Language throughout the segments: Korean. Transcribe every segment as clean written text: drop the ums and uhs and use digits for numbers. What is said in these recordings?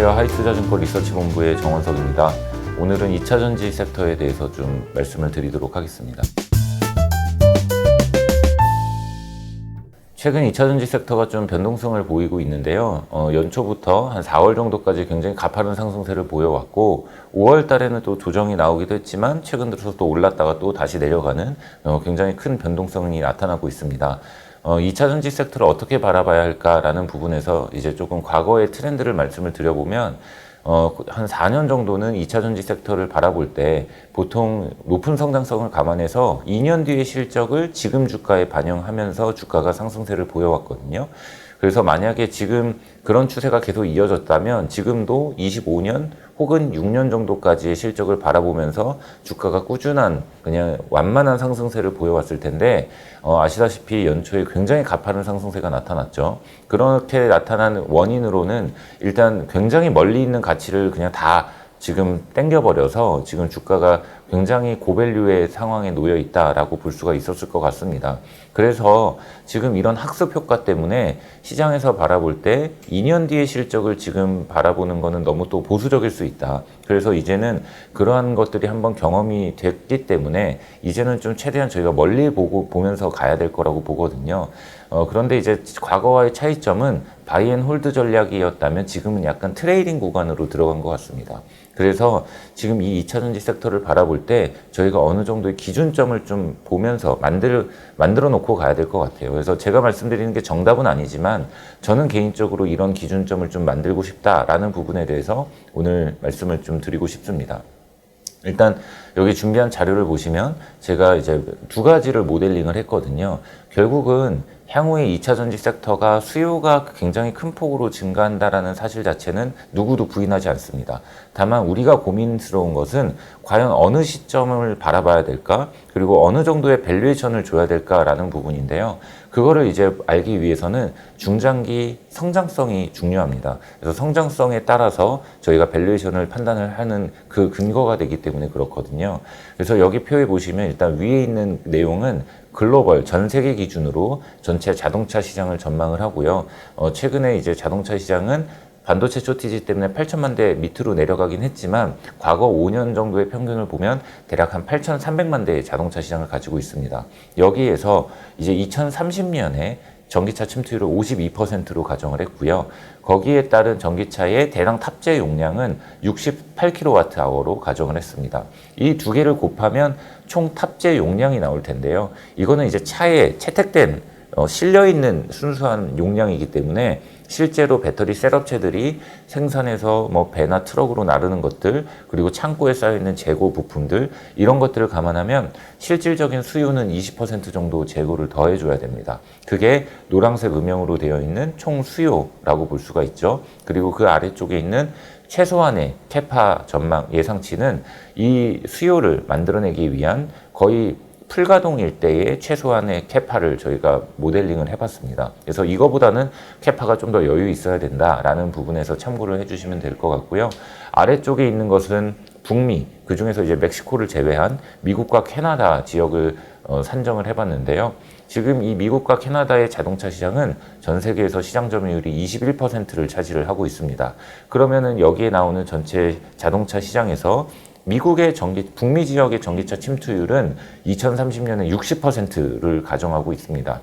안녕하세요. 하이투자증권 리서치본부의 정원석입니다. 오늘은 2차전지 섹터에 대해서 좀 말씀을 드리도록 하겠습니다. 최근 2차전지 섹터가 좀 변동성을 보이고 있는데요. 연초부터 한 4월 정도까지 굉장히 가파른 상승세를 보여왔고 5월 달에는 또 조정이 나오기도 했지만 최근 들어서 또 올랐다가 또 다시 내려가는 굉장히 큰 변동성이 나타나고 있습니다. 2차전지 섹터를 어떻게 바라봐야 할까라는 부분에서 이제 조금 과거의 트렌드를 말씀을 드려보면 한 4년 정도는 2차전지 섹터를 바라볼 때 보통 높은 성장성을 감안해서 2년 뒤의 실적을 지금 주가에 반영하면서 주가가 상승세를 보여왔거든요. 그래서 만약에 지금 그런 추세가 계속 이어졌다면 지금도 25년 혹은 6년 정도까지의 실적을 바라보면서 주가가 꾸준한 그냥 완만한 상승세를 보여왔을 텐데 아시다시피 연초에 굉장히 가파른 상승세가 나타났죠. 그렇게 나타난 원인으로는 일단 굉장히 멀리 있는 가치를 그냥 다 지금 땡겨버려서 지금 주가가 굉장히 고밸류의 상황에 놓여 있다라고 볼 수가 있었을 것 같습니다. 그래서 지금 이런 학습 효과 때문에 시장에서 바라볼 때 2년 뒤의 실적을 지금 바라보는 거는 너무 또 보수적일 수 있다. 그래서 이제는 그러한 것들이 한번 경험이 됐기 때문에 이제는 좀 최대한 저희가 멀리 보면서 가야 될 거라고 보거든요. 그런데 이제 과거와의 차이점은 바이앤홀드 전략이었다면 지금은 약간 트레이딩 구간으로 들어간 것 같습니다. 그래서 지금 이 2차전지 섹터를 바라볼 때 저희가 어느 정도의 기준점을 좀 보면서 만들어 놓고 가야 될 것 같아요. 그래서 제가 말씀드리는 게 정답은 아니지만 저는 개인적으로 이런 기준점을 좀 만들고 싶다라는 부분에 대해서 오늘 말씀을 좀 드리고 싶습니다. 일단 여기 준비한 자료를 보시면 제가 이제 두 가지를 모델링을 했거든요. 결국은 향후에 2차전지 섹터가 수요가 굉장히 큰 폭으로 증가한다라는 사실 자체는 누구도 부인하지 않습니다. 다만 우리가 고민스러운 것은 과연 어느 시점을 바라봐야 될까? 그리고 어느 정도의 밸류에이션을 줘야 될까라는 부분인데요. 그거를 이제 알기 위해서는 중장기 성장성이 중요합니다. 그래서 성장성에 따라서 저희가 밸류에이션을 판단을 하는 그 근거가 되기 때문에 그렇거든요. 그래서 여기 표에 보시면 일단 위에 있는 내용은 글로벌 전 세계 기준으로 전체 자동차 시장을 전망을 하고요. 최근에 이제 자동차 시장은 반도체 쇼티지 때문에 8천만 대 밑으로 내려가긴 했지만 과거 5년 정도의 평균을 보면 대략 한 8,300만 대의 자동차 시장을 가지고 있습니다. 여기에서 이제 2030년에 전기차 침투율을 52%로 가정을 했고요. 거기에 따른 전기차의 대량 탑재 용량은 68kWh로 가정을 했습니다. 이 두 개를 곱하면 총 탑재 용량이 나올 텐데요. 이거는 이제 차에 채택된 실려있는 순수한 용량이기 때문에 실제로 배터리 셋업체들이 생산해서 뭐 배나 트럭으로 나르는 것들 그리고 창고에 쌓여있는 재고 부품들 이런 것들을 감안하면 실질적인 수요는 20% 정도 재고를 더해줘야 됩니다. 그게 노란색 음영으로 되어 있는 총 수요라고 볼 수가 있죠. 그리고 그 아래쪽에 있는 최소한의 캐파 전망 예상치는 이 수요를 만들어내기 위한 거의 풀가동일 때의 최소한의 캐파를 저희가 모델링을 해봤습니다. 그래서 이거보다는 캐파가 좀 더 여유 있어야 된다라는 부분에서 참고를 해주시면 될 것 같고요. 아래쪽에 있는 것은 북미, 그 중에서 이제 멕시코를 제외한 미국과 캐나다 지역을 산정을 해봤는데요. 지금 이 미국과 캐나다의 자동차 시장은 전 세계에서 시장 점유율이 21%를 차지를 하고 있습니다. 그러면은 여기에 나오는 전체 자동차 시장에서 미국의 북미 지역의 전기차 침투율은 2030년에 60%를 가정하고 있습니다.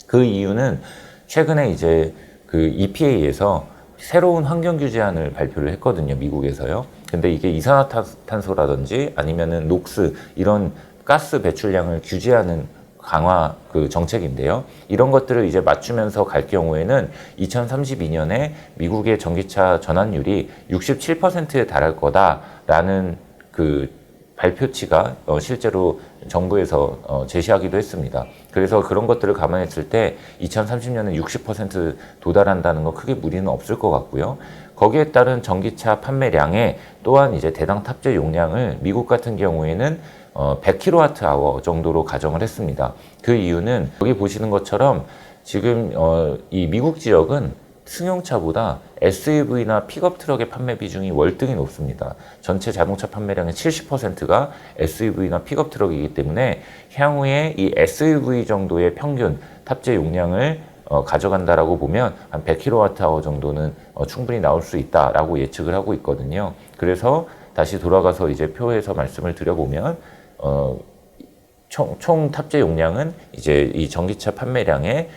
그 이유는 최근에 이제 그 EPA에서 새로운 환경 규제안을 발표를 했거든요, 미국에서요. 근데 이게 이산화탄소라든지 아니면은 녹스 이런 가스 배출량을 규제하는 강화 그 정책인데요. 이런 것들을 이제 맞추면서 갈 경우에는 2032년에 미국의 전기차 전환율이 67%에 달할 거다라는 그 발표치가 실제로 정부에서 제시하기도 했습니다. 그래서 그런 것들을 감안했을 때 2030년에 60% 도달한다는 거 크게 무리는 없을 것 같고요. 거기에 따른 전기차 판매량에 또한 이제 대당 탑재 용량을 미국 같은 경우에는 100kWh 정도로 가정을 했습니다. 그 이유는 여기 보시는 것처럼 지금 이 미국 지역은 승용차보다 SUV나 픽업 트럭의 판매 비중이 월등히 높습니다. 전체 자동차 판매량의 70%가 SUV나 픽업 트럭이기 때문에 향후에 이 SUV 정도의 평균 탑재 용량을 가져간다라고 보면 한 100kWh 정도는 충분히 나올 수 있다라고 예측을 하고 있거든요. 그래서 다시 돌아가서 이제 표에서 말씀을 드려보면 총 탑재 용량은 이제 이 전기차 판매량의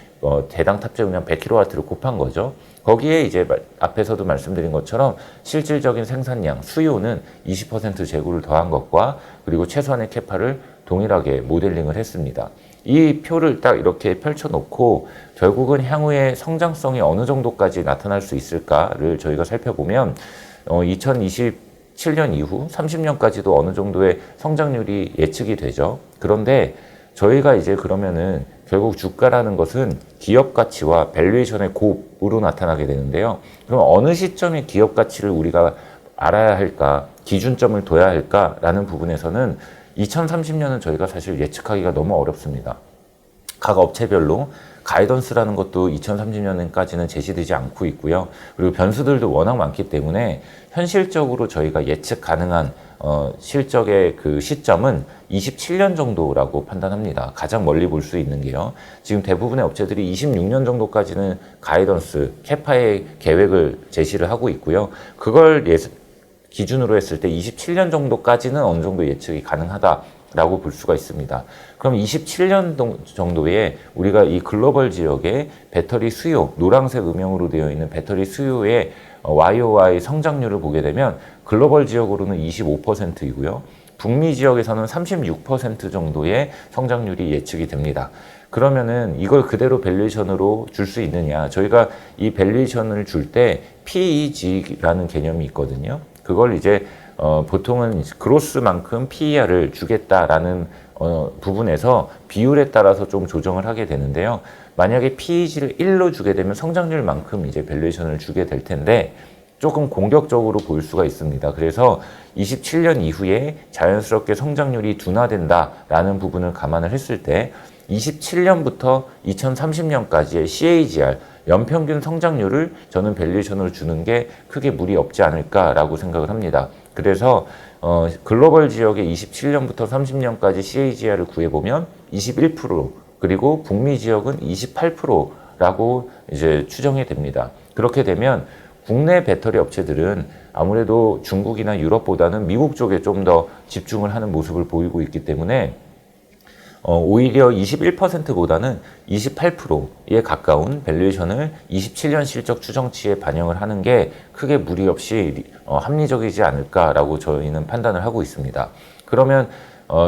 대당 탑재 용량 100kW를 곱한 거죠. 거기에 이제 앞에서도 말씀드린 것처럼 실질적인 생산량, 수요는 20% 재고를 더한 것과 그리고 최소한의 캐파를 동일하게 모델링을 했습니다. 이 표를 딱 이렇게 펼쳐놓고 결국은 향후에 성장성이 어느 정도까지 나타날 수 있을까를 저희가 살펴보면 2027년 이후 30년까지도 어느 정도의 성장률이 예측이 되죠. 그런데 저희가 이제 그러면은 결국 주가라는 것은 기업 가치와 밸류에이션의 곱으로 나타나게 되는데요. 그럼 어느 시점에 기업 가치를 우리가 알아야 할까, 기준점을 둬야 할까라는 부분에서는 2030년은 저희가 사실 예측하기가 너무 어렵습니다. 각 업체별로 가이던스라는 것도 2030년까지는 제시되지 않고 있고요. 그리고 변수들도 워낙 많기 때문에 현실적으로 저희가 예측 가능한 실적의 그 시점은 27년 정도라고 판단합니다. 가장 멀리 볼 수 있는 게요. 지금 대부분의 업체들이 26년 정도까지는 가이던스, 캐파의 계획을 제시를 하고 있고요. 그걸 기준으로 했을 때 27년 정도까지는 어느 정도 예측이 가능하다라고 볼 수가 있습니다. 그럼 27년 정도에 우리가 이 글로벌 지역의 배터리 수요, 노란색 음영으로 되어 있는 배터리 수요의 YOY 성장률을 보게 되면 글로벌 지역으로는 25%이고요. 북미 지역에서는 36% 정도의 성장률이 예측이 됩니다. 그러면은 이걸 그대로 밸류에이션으로 줄 수 있느냐? 저희가 이 밸류에이션을 줄 때 PEG라는 개념이 있거든요. 그걸 이제 보통은 그로스만큼 PER을 주겠다라는 부분에서 비율에 따라서 좀 조정을 하게 되는데요. 만약에 PEG를 1로 주게 되면 성장률만큼 이제 밸류에이션을 주게 될 텐데 조금 공격적으로 보일 수가 있습니다. 그래서 27년 이후에 자연스럽게 성장률이 둔화된다라는 부분을 감안을 했을 때 27년부터 2030년까지의 CAGR 연평균 성장률을 저는 밸류에이션으로 주는 게 크게 무리 없지 않을까라고 생각을 합니다. 그래서 글로벌 지역의 27년부터 30년까지 CAGR을 구해보면 21% 그리고 북미 지역은 28%라고 이제 추정이 됩니다. 그렇게 되면 국내 배터리 업체들은 아무래도 중국이나 유럽보다는 미국 쪽에 좀 더 집중을 하는 모습을 보이고 있기 때문에 오히려 21%보다는 28%에 가까운 밸류에이션을 27년 실적 추정치에 반영을 하는 게 크게 무리 없이 합리적이지 않을까라고 저희는 판단을 하고 있습니다. 그러면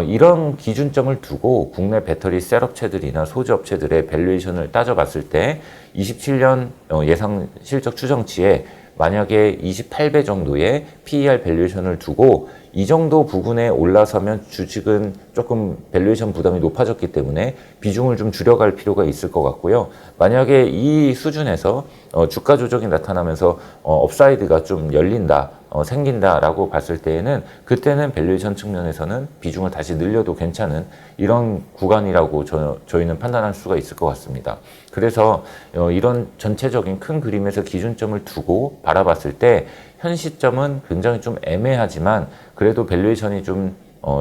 이런 기준점을 두고 국내 배터리 셀 업체들이나 소재 업체들의 밸류에이션을 따져봤을 때 27년 예상 실적 추정치에 만약에 28배 정도의 PER 밸류에이션을 두고 이 정도 부분에 올라서면 주식은 조금 밸류에이션 부담이 높아졌기 때문에 비중을 좀 줄여갈 필요가 있을 것 같고요. 만약에 이 수준에서 주가 조정이 나타나면서 업사이드가 좀 열린다, 생긴다라고 봤을 때에는 그때는 밸류에이션 측면에서는 비중을 다시 늘려도 괜찮은 이런 구간이라고 저희는 판단할 수가 있을 것 같습니다. 그래서 이런 전체적인 큰 그림에서 기준점을 두고 바라봤을 때 현 시점은 굉장히 좀 애매하지만 그래도 밸류에이션이 좀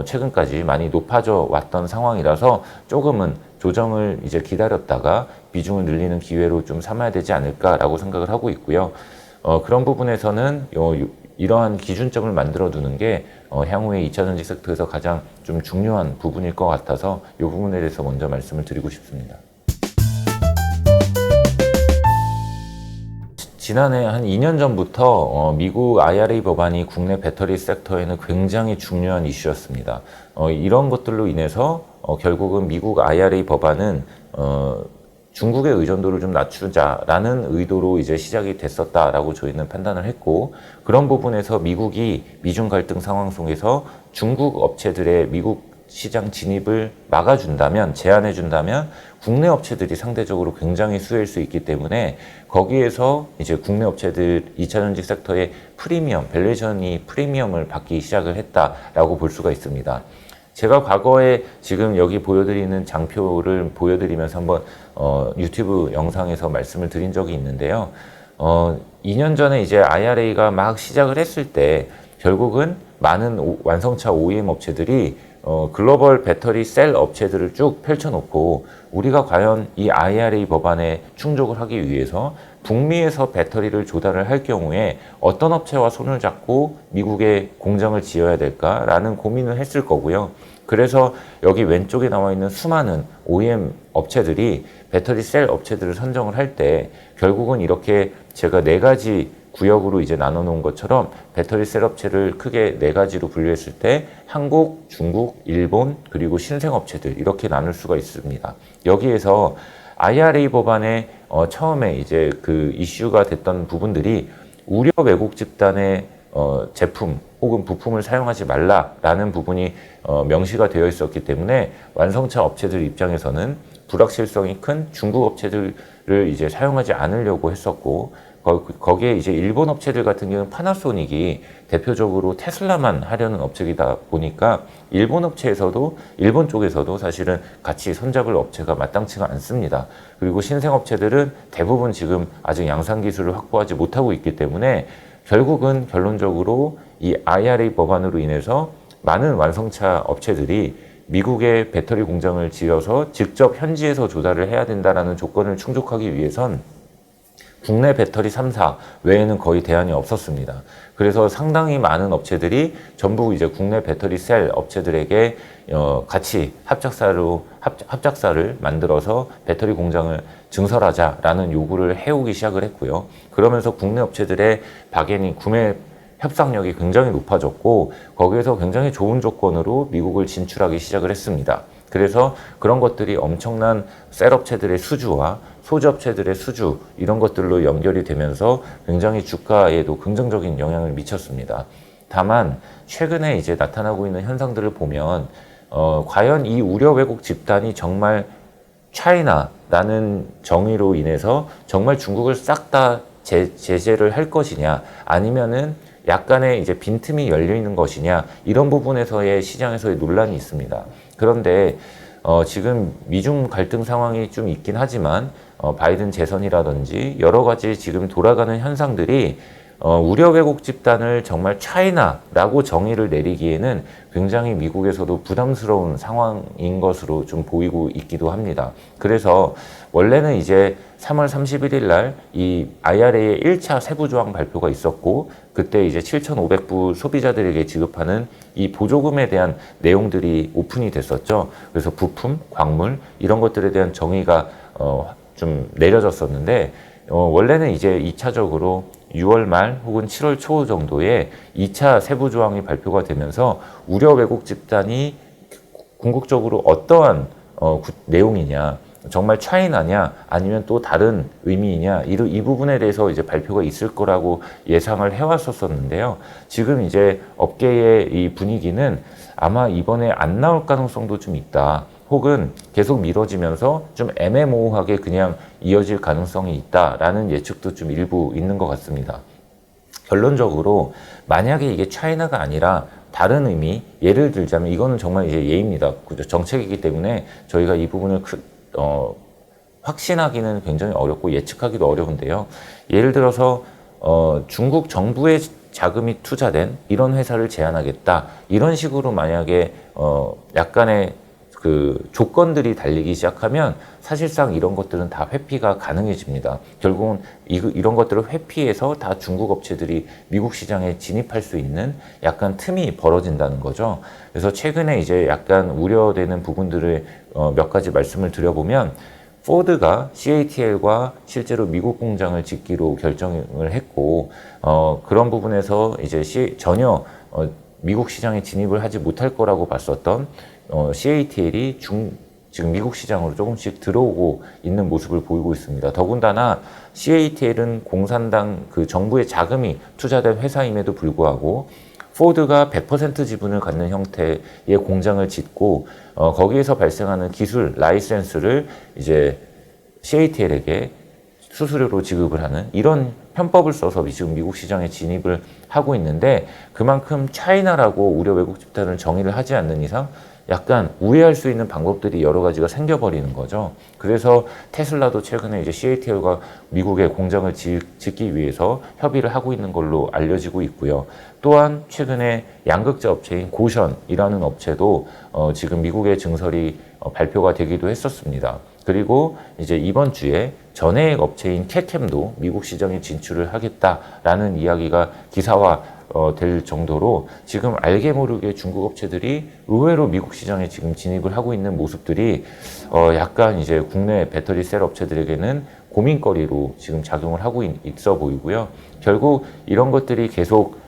최근까지 많이 높아져 왔던 상황이라서 조금은 조정을 이제 기다렸다가 비중을 늘리는 기회로 좀 삼아야 되지 않을까라고 생각을 하고 있고요. 그런 부분에서는 이러한 기준점을 만들어 두는 게 향후에 2차전지 섹터에서 가장 좀 중요한 부분일 것 같아서 이 부분에 대해서 먼저 말씀을 드리고 싶습니다. 지난해 한 2년 전부터 미국 IRA 법안이 국내 배터리 섹터에는 굉장히 중요한 이슈였습니다. 이런 것들로 인해서 결국은 미국 IRA 법안은 중국의 의존도를 좀 낮추자라는 의도로 이제 시작이 됐었다라고 저희는 판단을 했고, 그런 부분에서 미국이 미중 갈등 상황 속에서 중국 업체들의 미국 시장 진입을 막아준다면, 제한해준다면 국내 업체들이 상대적으로 굉장히 수혜일 수 있기 때문에 거기에서 이제 국내 업체들 2차전지 섹터의 프리미엄, 밸류에이션이 프리미엄을 받기 시작을 했다라고 볼 수가 있습니다. 제가 과거에 지금 여기 보여드리는 장표를 보여드리면서 한번 유튜브 영상에서 말씀을 드린 적이 있는데요. 2년 전에 이제 IRA가 막 시작을 했을 때 결국은 많은 완성차 OEM 업체들이 글로벌 배터리 셀 업체들을 쭉 펼쳐놓고 우리가 과연 이 IRA 법안에 충족을 하기 위해서 북미에서 배터리를 조달을 할 경우에 어떤 업체와 손을 잡고 미국에 공장을 지어야 될까라는 고민을 했을 거고요. 그래서 여기 왼쪽에 나와 있는 수많은 OEM 업체들이 배터리 셀 업체들을 선정을 할 때 결국은 이렇게 제가 네 가지 구역으로 이제 나눠 놓은 것처럼 배터리 셀 업체를 크게 네 가지로 분류했을 때 한국, 중국, 일본, 그리고 신생 업체들 이렇게 나눌 수가 있습니다. 여기에서 IRA 법안에 처음에 이제 그 이슈가 됐던 부분들이 우려 왜곡 집단의 제품 혹은 부품을 사용하지 말라라는 부분이 명시가 되어 있었기 때문에 완성차 업체들 입장에서는 불확실성이 큰 중국 업체들을 이제 사용하지 않으려고 했었고, 거기에 이제 일본 업체들 같은 경우는 파나소닉이 대표적으로 테슬라만 하려는 업체이다 보니까 일본 쪽에서도 사실은 같이 손잡을 업체가 마땅치가 않습니다. 그리고 신생 업체들은 대부분 지금 아직 양산 기술을 확보하지 못하고 있기 때문에 결국은 결론적으로 이 IRA 법안으로 인해서 많은 완성차 업체들이 미국의 배터리 공장을 지어서 직접 현지에서 조달을 해야 된다는 조건을 충족하기 위해선 국내 배터리 3사 외에는 거의 대안이 없었습니다. 그래서 상당히 많은 업체들이 전부 이제 국내 배터리 셀 업체들에게 같이 합작사를 만들어서 배터리 공장을 증설하자라는 요구를 해오기 시작을 했고요. 그러면서 국내 업체들의 박연이 구매 협상력이 굉장히 높아졌고 거기에서 굉장히 좋은 조건으로 미국을 진출하기 시작을 했습니다. 그래서 그런 것들이 엄청난 셀 업체들의 수주와 소재 업체들의 수주 이런 것들로 연결이 되면서 굉장히 주가에도 긍정적인 영향을 미쳤습니다. 다만 최근에 이제 나타나고 있는 현상들을 보면 과연 이 우려 왜곡 집단이 정말 차이나라는 정의로 인해서 정말 중국을 싹 다 제재를 할 것이냐 아니면은 약간의 이제 빈틈이 열려 있는 것이냐 이런 부분에서의 시장에서의 논란이 있습니다. 그런데 지금 미중 갈등 상황이 좀 있긴 하지만 바이든 재선이라든지 여러 가지 지금 돌아가는 현상들이 우려 왜곡 집단을 정말 차이나라고 정의를 내리기에는 굉장히 미국에서도 부담스러운 상황인 것으로 좀 보이고 있기도 합니다. 그래서 원래는 이제 3월 31일 날 이 IRA의 1차 세부 조항 발표가 있었고 그때 이제 7,500부 소비자들에게 지급하는 이 보조금에 대한 내용들이 오픈이 됐었죠. 그래서 부품, 광물 이런 것들에 대한 정의가 좀 내려졌었는데 원래는 이제 2차적으로 6월 말 혹은 7월 초 정도에 2차 세부 조항이 발표가 되면서 우려 왜곡 집단이 궁극적으로 어떠한 내용이냐 정말 차이나냐 아니면 또 다른 의미이냐 이 부분에 대해서 이제 발표가 있을 거라고 예상을 해왔었는데요. 지금 이제 업계의 이 분위기는 아마 이번에 안 나올 가능성도 좀 있다. 혹은 계속 미뤄지면서 좀 애매모호하게 그냥 이어질 가능성이 있다라는 예측도 좀 일부 있는 것 같습니다. 결론적으로 만약에 이게 차이나가 아니라 다른 의미, 예를 들자면 이거는 정말 이제 예입니다. 정책이기 때문에 저희가 이 부분을 확신하기는 굉장히 어렵고 예측하기도 어려운데요. 예를 들어서 중국 정부의 자금이 투자된 이런 회사를 제한하겠다. 이런 식으로 만약에 약간의 그 조건들이 달리기 시작하면 사실상 이런 것들은 다 회피가 가능해집니다. 결국은 이런 것들을 회피해서 다 중국 업체들이 미국 시장에 진입할 수 있는 약간 틈이 벌어진다는 거죠. 그래서 최근에 이제 약간 우려되는 부분들을 몇 가지 말씀을 드려보면 포드가 CATL과 실제로 미국 공장을 짓기로 결정을 했고 그런 부분에서 이제 전혀 미국 시장에 진입을 하지 못할 거라고 봤었던 CATL이 지금 미국 시장으로 조금씩 들어오고 있는 모습을 보이고 있습니다. 더군다나 CATL은 공산당 그 정부의 자금이 투자된 회사임에도 불구하고 포드가 100% 지분을 갖는 형태의 공장을 짓고 거기에서 발생하는 기술 라이센스를 이제 CATL에게 수수료로 지급을 하는 이런 편법을 써서 지금 미국 시장에 진입을 하고 있는데 그만큼 차이나라고 우려 왜곡 집단을 정의를 하지 않는 이상 약간 우회할 수 있는 방법들이 여러 가지가 생겨버리는 거죠. 그래서 테슬라도 최근에 이제 CATL과 미국에 공장을 짓기 위해서 협의를 하고 있는 걸로 알려지고 있고요. 또한 최근에 양극재 업체인 고션이라는 업체도 지금 미국의 증설이 발표가 되기도 했었습니다. 그리고 이제 이번 주에 전해액 업체인 캐캠도 미국 시장에 진출을 하겠다라는 이야기가 기사화 될 정도로 지금 알게 모르게 중국 업체들이 의외로 미국 시장에 지금 진입을 하고 있는 모습들이 약간 이제 국내 배터리 셀 업체들에게는 고민거리로 지금 작용을 하고 있어 보이고요. 결국 이런 것들이 계속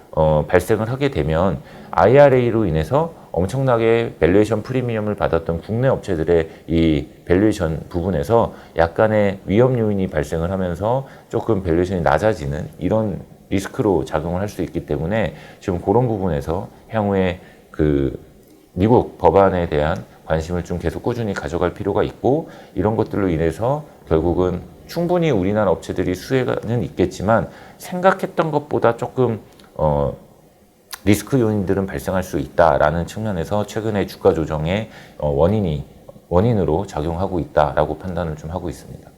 발생을 하게 되면 IRA로 인해서 엄청나게 밸류에이션 프리미엄을 받았던 국내 업체들의 이 밸류에이션 부분에서 약간의 위험 요인이 발생을 하면서 조금 밸류에이션이 낮아지는 이런 리스크로 작용을 할 수 있기 때문에 지금 그런 부분에서 향후에 그 미국 법안에 대한 관심을 좀 계속 꾸준히 가져갈 필요가 있고, 이런 것들로 인해서 결국은 충분히 우리나라 업체들이 수혜는 있겠지만 생각했던 것보다 조금 리스크 요인들은 발생할 수 있다라는 측면에서 최근에 주가 조정의 원인으로 작용하고 있다라고 판단을 좀 하고 있습니다.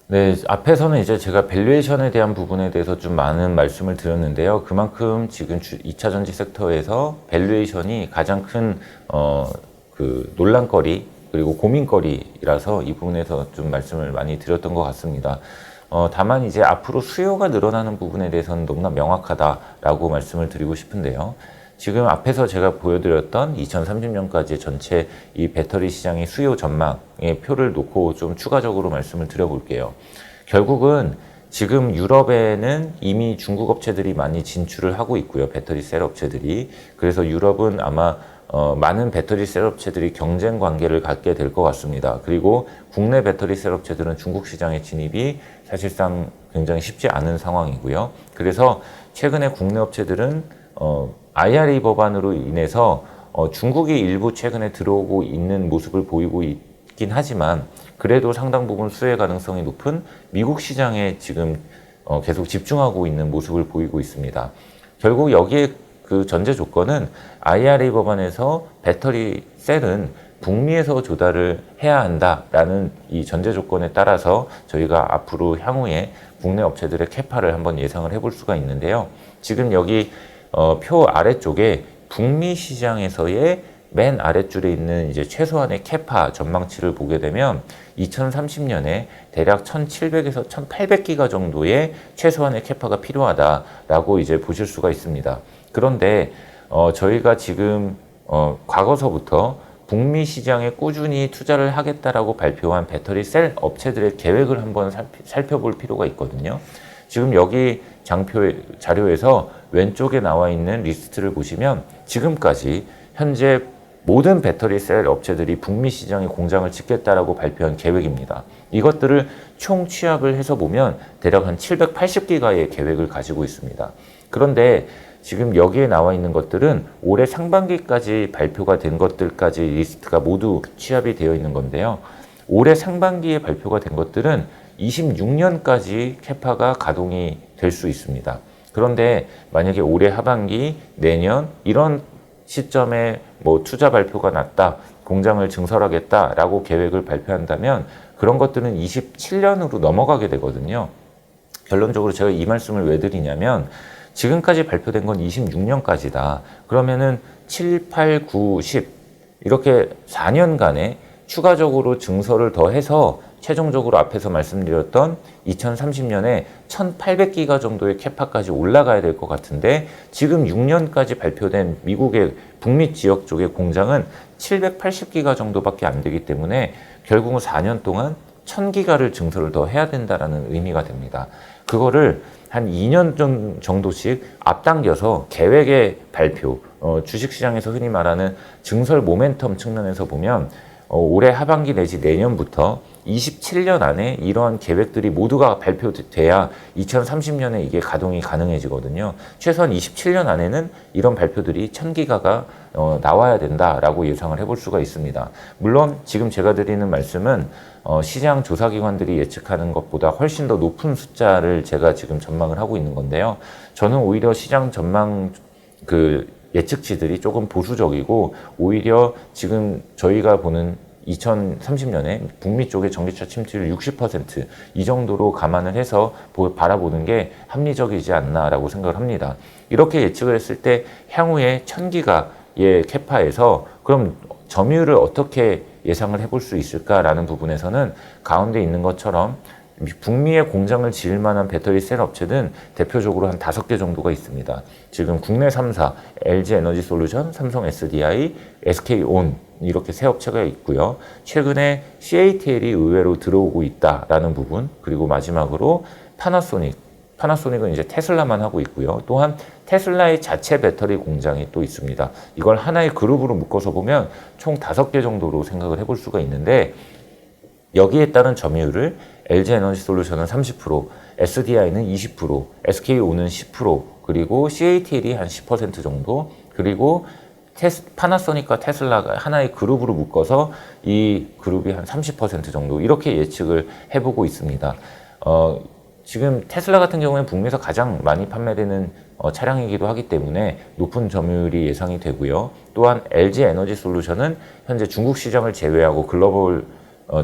네, 앞에서는 이제 제가 밸류에이션에 대한 부분에 대해서 좀 많은 말씀을 드렸는데요. 그만큼 지금 2차 전지 섹터에서 밸류에이션이 가장 큰 논란거리 그리고 고민거리라서 이 부분에서 좀 말씀을 많이 드렸던 것 같습니다. 다만 이제 앞으로 수요가 늘어나는 부분에 대해서는 너무나 명확하다라고 말씀을 드리고 싶은데요. 지금 앞에서 제가 보여드렸던 2030년까지의 전체 이 배터리 시장의 수요 전망의 표를 놓고 좀 추가적으로 말씀을 드려볼게요. 결국은 지금 유럽에는 이미 중국 업체들이 많이 진출을 하고 있고요. 배터리 셀 업체들이. 그래서 유럽은 아마 많은 배터리 셀 업체들이 경쟁 관계를 갖게 될 것 같습니다. 그리고 국내 배터리 셀 업체들은 중국 시장의 진입이 사실상 굉장히 쉽지 않은 상황이고요. 그래서 최근에 국내 업체들은 IRA 법안으로 인해서 중국이 일부 최근에 들어오고 있는 모습을 보이고 있긴 하지만 그래도 상당 부분 수혜 가능성이 높은 미국 시장에 지금 계속 집중하고 있는 모습을 보이고 있습니다. 결국 여기에 그 전제 조건은 IRA 법안에서 배터리 셀은 북미에서 조달을 해야 한다라는 이 전제 조건에 따라서 저희가 앞으로 향후에 국내 업체들의 캐파를 한번 예상을 해볼 수가 있는데요. 지금 여기 표 아래쪽에 북미 시장에서의 맨 아랫줄에 있는 이제 최소한의 캐파 전망치를 보게 되면 2030년에 대략 1700에서 1800기가 정도의 최소한의 캐파가 필요하다라고 이제 보실 수가 있습니다. 그런데 저희가 지금 과거서부터 북미 시장에 꾸준히 투자를 하겠다라고 발표한 배터리 셀 업체들의 계획을 한번 살펴볼 필요가 있거든요. 지금 여기 자료에서 왼쪽에 나와 있는 리스트를 보시면 지금까지 현재 모든 배터리 셀 업체들이 북미 시장에 공장을 짓겠다라고 발표한 계획입니다. 이것들을 총 취합을 해서 보면 대략 한 780기가의 계획을 가지고 있습니다. 그런데 지금 여기에 나와 있는 것들은 올해 상반기까지 발표가 된 것들까지 리스트가 모두 취합이 되어 있는 건데요. 올해 상반기에 발표가 된 것들은 26년까지 캐파가 가동이 될 수 있습니다. 그런데 만약에 올해 하반기, 내년 이런 시점에 뭐 투자 발표가 났다, 공장을 증설하겠다라고 계획을 발표한다면 그런 것들은 27년으로 넘어가게 되거든요. 결론적으로 제가 이 말씀을 왜 드리냐면 지금까지 발표된 건 26년까지다. 그러면은 7, 8, 9, 10 이렇게 4년간에 추가적으로 증설을 더해서 최종적으로 앞에서 말씀드렸던 2030년에 1800기가 정도의 캐파까지 올라가야 될 것 같은데 지금 6년까지 발표된 미국의 북미 지역 쪽의 공장은 780기가 정도밖에 안 되기 때문에 결국은 4년 동안 1000기가를 증설을 더 해야 된다라는 의미가 됩니다. 그거를 한 2년 정도씩 앞당겨서 계획의 발표, 주식시장에서 흔히 말하는 증설 모멘텀 측면에서 보면 올해 하반기 내지 내년부터 27년 안에 이러한 계획들이 모두가 발표돼야 2030년에 이게 가동이 가능해지거든요. 최소한 27년 안에는 이런 발표들이 1000기가가 나와야 된다라고 예상을 해볼 수가 있습니다. 물론 지금 제가 드리는 말씀은 시장 조사기관들이 예측하는 것보다 훨씬 더 높은 숫자를 제가 지금 전망을 하고 있는 건데요. 저는 오히려 시장 전망 예측치들이 조금 보수적이고 오히려 지금 저희가 보는 2030년에 북미 쪽의 전기차 침투율 60% 정도로 감안을 해서 바라보는 게 합리적이지 않나라고 생각을 합니다. 이렇게 예측을 했을 때 향후에 1000기가의 캐파에서 그럼 점유율을 어떻게 예상을 해볼 수 있을까라는 부분에서는 가운데 있는 것처럼 북미의 공장을 지을 만한 배터리 셀 업체는 대표적으로 한 5개 정도가 있습니다. 지금 국내 3사, LG 에너지 솔루션, 삼성 SDI, SK온 이렇게 세 업체가 있고요. 최근에 CATL이 의외로 들어오고 있다라는 부분, 그리고 마지막으로 파나소닉은 이제 테슬라만 하고 있고요. 또한 테슬라의 자체 배터리 공장이 또 있습니다. 이걸 하나의 그룹으로 묶어서 보면 총 5개 정도로 생각을 해볼 수가 있는데 여기에 따른 점유율을 LG 에너지 솔루션은 30%, SDI는 20%, SK온은 10%, 그리고 CATL이 한 10% 정도, 그리고 파나소닉과 테슬라가 하나의 그룹으로 묶어서 이 그룹이 한 30% 정도 이렇게 예측을 해보고 있습니다. 지금 테슬라 같은 경우는 북미에서 가장 많이 판매되는 차량이기도 하기 때문에 높은 점유율이 예상이 되고요. 또한 LG 에너지 솔루션은 현재 중국 시장을 제외하고 글로벌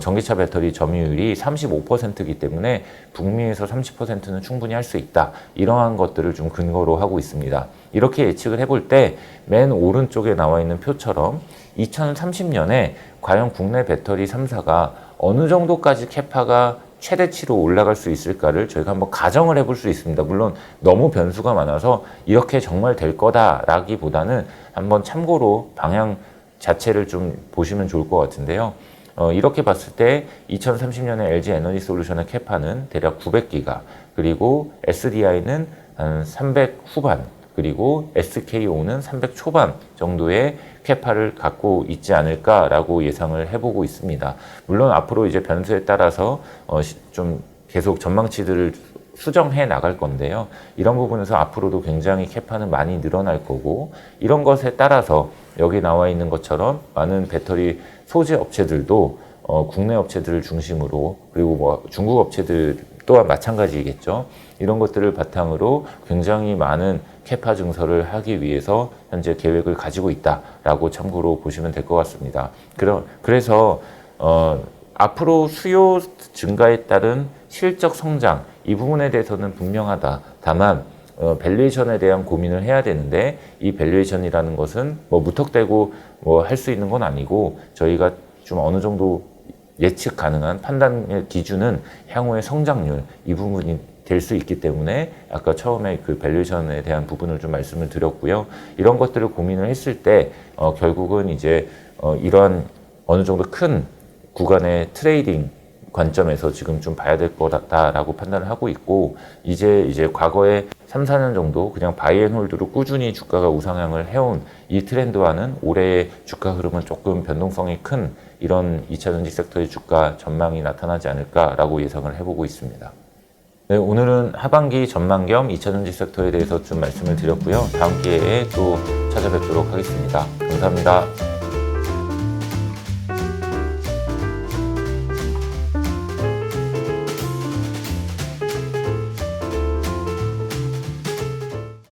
전기차 배터리 점유율이 35%이기 때문에 북미에서 30%는 충분히 할 수 있다. 이러한 것들을 좀 근거로 하고 있습니다. 이렇게 예측을 해볼 때 맨 오른쪽에 나와 있는 표처럼 2030년에 과연 국내 배터리 3사가 어느 정도까지 캐파가 최대치로 올라갈 수 있을까를 저희가 한번 가정을 해볼 수 있습니다. 물론 너무 변수가 많아서 이렇게 정말 될 거다라기보다는 한번 참고로 방향 자체를 좀 보시면 좋을 것 같은데요. 이렇게 봤을 때 2030년에 LG 에너지 솔루션의 캐파는 대략 900기가, 그리고 SDI는 한 300 후반, 그리고 SKO는 300 초반 정도의 캐파를 갖고 있지 않을까라고 예상을 해보고 있습니다. 물론 앞으로 이제 변수에 따라서 좀 계속 전망치들을 수정해 나갈 건데요. 이런 부분에서 앞으로도 굉장히 캐파는 많이 늘어날 거고, 이런 것에 따라서 여기 나와 있는 것처럼 많은 배터리 소재 업체들도 국내 업체들을 중심으로, 그리고 뭐 중국 업체들 또한 마찬가지겠죠. 이런 것들을 바탕으로 굉장히 많은 캐파 증설을 하기 위해서 현재 계획을 가지고 있다라고 참고로 보시면 될 것 같습니다. 그래서 앞으로 수요 증가에 따른 실적 성장, 이 부분에 대해서는 분명하다. 다만 밸류에이션에 대한 고민을 해야 되는데, 이 밸류에이션이라는 것은 뭐 무턱대고 뭐 할 수 있는 건 아니고, 저희가 좀 어느 정도 예측 가능한 판단의 기준은 향후의 성장률, 이 부분이 될 수 있기 때문에 아까 처음에 그 밸류에이션에 대한 부분을 좀 말씀을 드렸고요. 이런 것들을 고민을 했을 때 결국은 이제 이러한 어느 정도 큰 구간의 트레이딩 관점에서 지금 좀 봐야 될 거다라고 판단을 하고 있고, 이제 과거에 3, 4년 정도 그냥 바이앤홀드로 꾸준히 주가가 우상향을 해온 이 트렌드와는 올해의 주가 흐름은 조금 변동성이 큰 이런 2차전지 섹터의 주가 전망이 나타나지 않을까라고 예상을 해보고 있습니다. 네, 오늘은 하반기 전망 겸 2차전지 섹터에 대해서 좀 말씀을 드렸고요. 다음 기회에 또 찾아뵙도록 하겠습니다. 감사합니다.